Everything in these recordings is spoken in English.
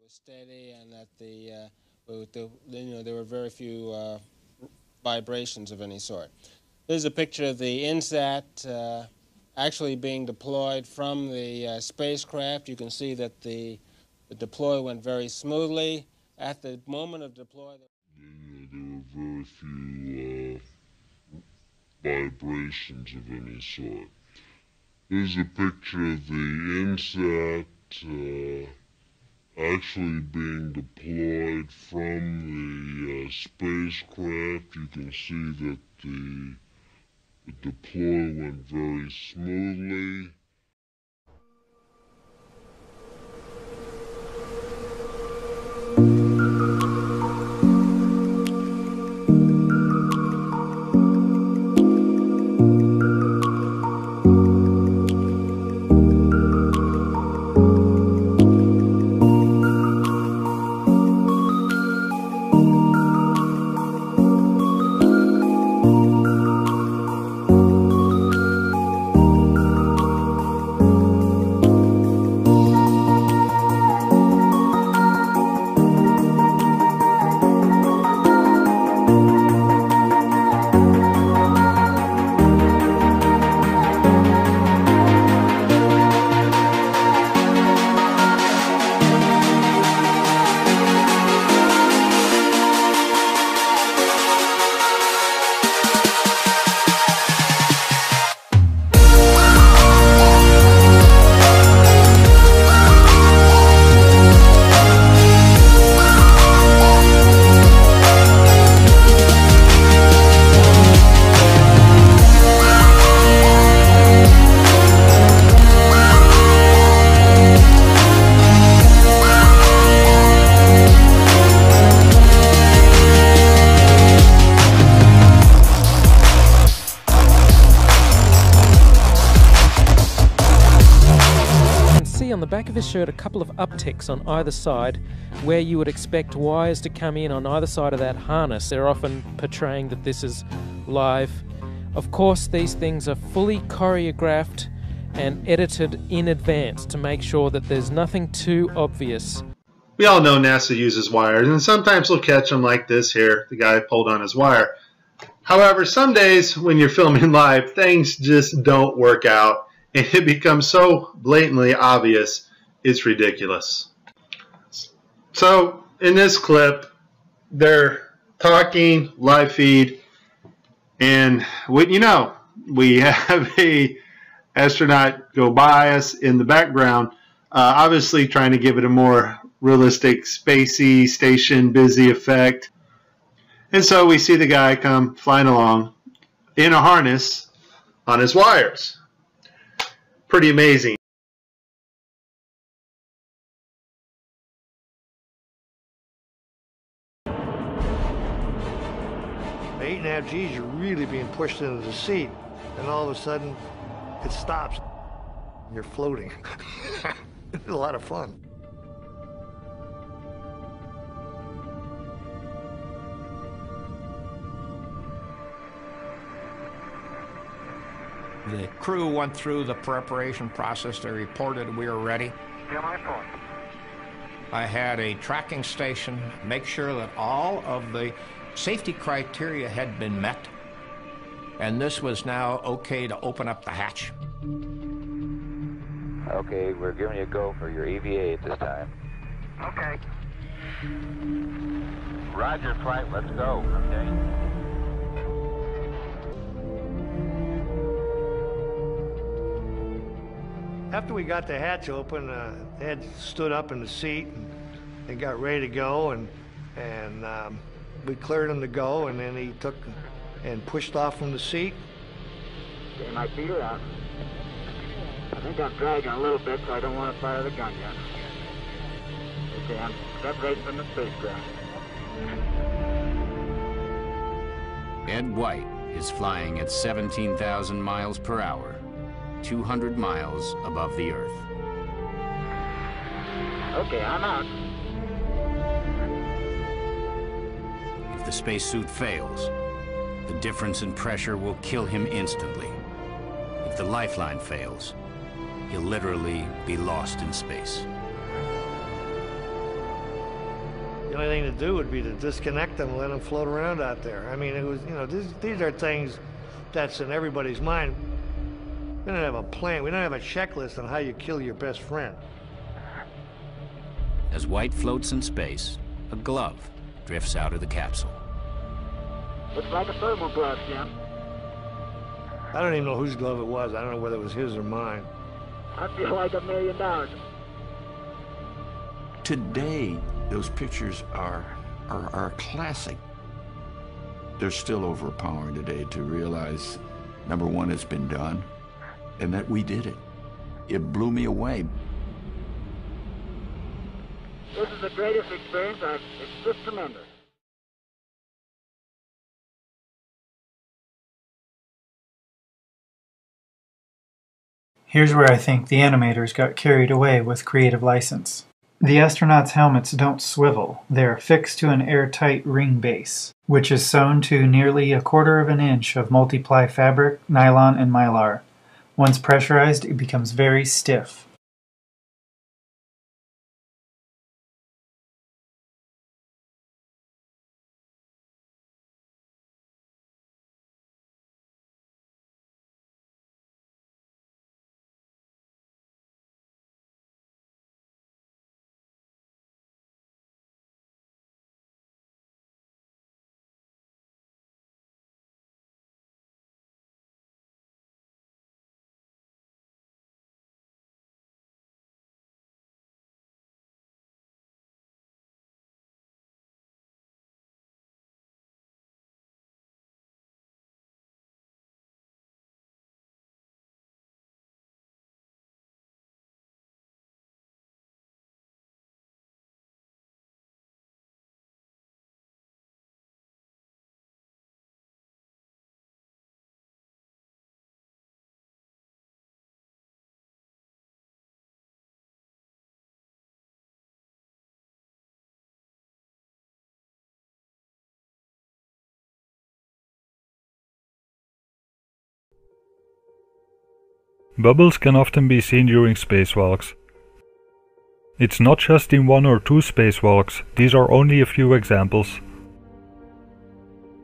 was steady and that there were very few vibrations of any sort. This is a picture of the INSAT actually being deployed from the spacecraft. You can see that the deploy went very smoothly. At the moment of deploy, there were very few vibrations of any sort. This is a picture of the INSAT actually being deployed from the spacecraft. You can see that the deploy went very smoothly. On the back of his shirt a couple of upticks on either side where you would expect wires to come in on either side of that harness. They're often portraying that this is live. Of course, these things are fully choreographed and edited in advance to make sure that there's nothing too obvious. We all know NASA uses wires, and sometimes they'll catch them like this here. The guy pulled on his wire. However, some days when you're filming live, things just don't work out. And it becomes so blatantly obvious, it's ridiculous. So in this clip, they're talking live feed, and we have a astronaut go by us in the background, obviously trying to give it a more realistic, spacey, station busy effect. And so we see the guy come flying along in a harness on his wires. Pretty amazing. 8.5 G's, you're really being pushed into the seat, and all of a sudden it stops. You're floating. It's a lot of fun. The crew went through the preparation process. They reported we were ready. Yeah, my phone. I had a tracking station make sure that all of the safety criteria had been met, and this was now okay to open up the hatch. Okay, we're giving you a go for your EVA at this time. Okay. Roger, flight, let's go. Okay. After we got the hatch open, Ed stood up in the seat and got ready to go, and we cleared him to go, and then he took and pushed off from the seat. Okay, my feet are out. I think I'm dragging a little bit, so I don't want to fire the gun yet. Okay, I'm separated from the spacecraft. Ed White is flying at 17,000 miles per hour. 200 miles above the Earth. Okay, I'm out. If the spacesuit fails, the difference in pressure will kill him instantly. If the lifeline fails, he'll literally be lost in space. The only thing to do would be to disconnect them and let them float around out there. I mean, it was, you know, these are things that's in everybody's mind. We don't have a plan. We don't have a checklist on how you kill your best friend. As White floats in space, a glove drifts out of the capsule. Looks like a thermal glove, Jim. I don't even know whose glove it was. I don't know whether it was his or mine. I feel like $1 million. Today, those pictures are a classic. They're still overpowering today to realize, number one, it's been done, and that we did it. It blew me away. This is the greatest experience. It's just tremendous. Here's where I think the animators got carried away with creative license. The astronauts' helmets don't swivel. They're affixed to an airtight ring base, which is sewn to nearly 1/4 of an inch of multiply fabric, nylon, and mylar. Once pressurized, it becomes very stiff. Bubbles can often be seen during spacewalks. It's not just in 1 or 2 spacewalks, these are only a few examples.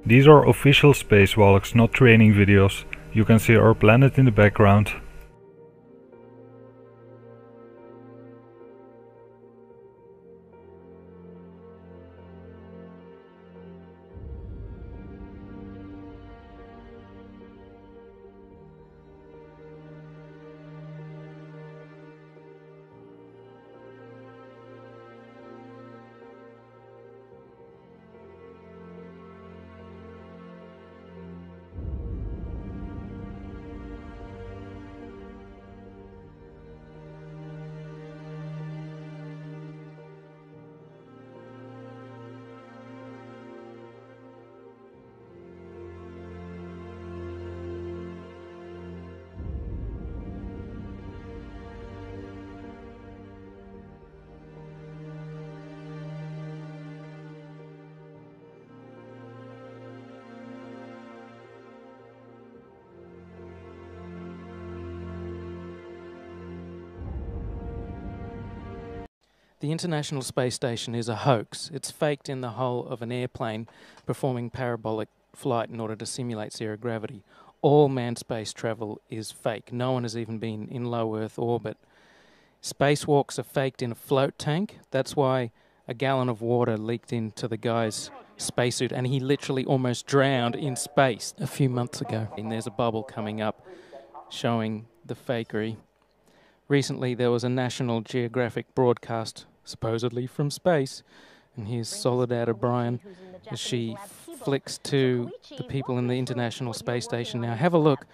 These are official spacewalks, not training videos. You can see our planet in the background. The International Space Station is a hoax. It's faked in the hull of an airplane performing parabolic flight in order to simulate zero gravity. All manned space travel is fake. No one has even been in low Earth orbit. Spacewalks are faked in a float tank. That's why a gallon of water leaked into the guy's spacesuit and he literally almost drowned in space a few months ago. And there's a bubble coming up showing the fakery. Recently there was a National Geographic broadcast supposedly from space, and here's Soledad O'Brien as she flicks to the people in the International Space Station. Now have a look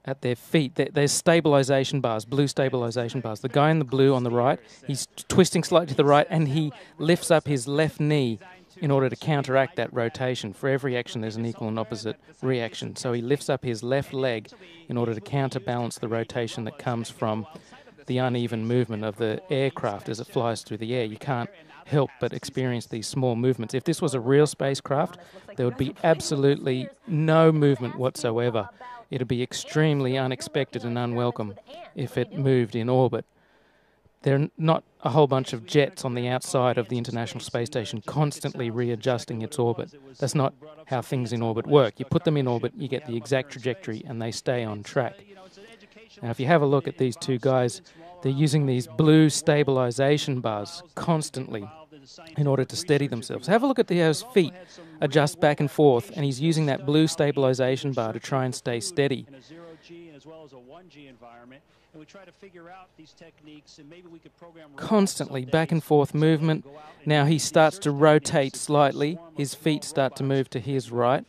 at their feet. There's stabilization bars, blue stabilization bars. The guy in the blue on the right, he's twisting slightly to the right and he lifts up his left knee in order to counteract that rotation. For every action there's an equal and opposite reaction. So he lifts up his left leg in order to counterbalance the rotation that comes from the uneven movement of the aircraft as it flies through the air. You can't help but experience these small movements. If this was a real spacecraft, there would be absolutely no movement whatsoever. It would be extremely unexpected and unwelcome if it moved in orbit. There are not a whole bunch of jets on the outside of the International Space Station constantly readjusting its orbit. That's not how things in orbit work. You put them in orbit, you get the exact trajectory, and they stay on track. Now, if you have a look at these two guys, they're using these blue stabilization bars constantly in order to steady themselves. Have a look at his feet adjust back and forth, and he's using that blue stabilization bar to try and stay steady. Constantly back and forth movement. Now he starts to rotate slightly. His feet start to move to his right.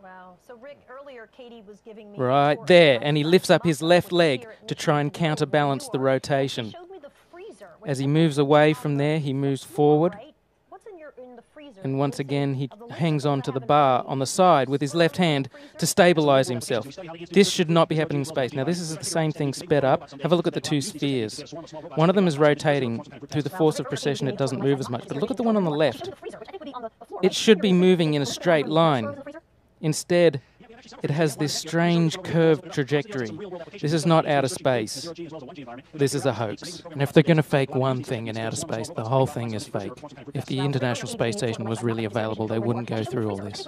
Wow. So Rick, earlier Katie was giving me right there, and he lifts up his left leg to try and counterbalance the rotation. As he moves away from there, he moves forward. And once again, he hangs on to the bar on the side with his left hand to stabilize himself. This should not be happening in space. Now, this is the same thing sped up. Have a look at the two spheres. One of them is rotating. Through the force of precession, it doesn't move as much. But look at the one on the left. It should be moving in a straight line. Instead, it has this strange curved trajectory. This is not outer space. This is a hoax. And if they're going to fake one thing in outer space, the whole thing is fake. If the International Space Station was really available, they wouldn't go through all this.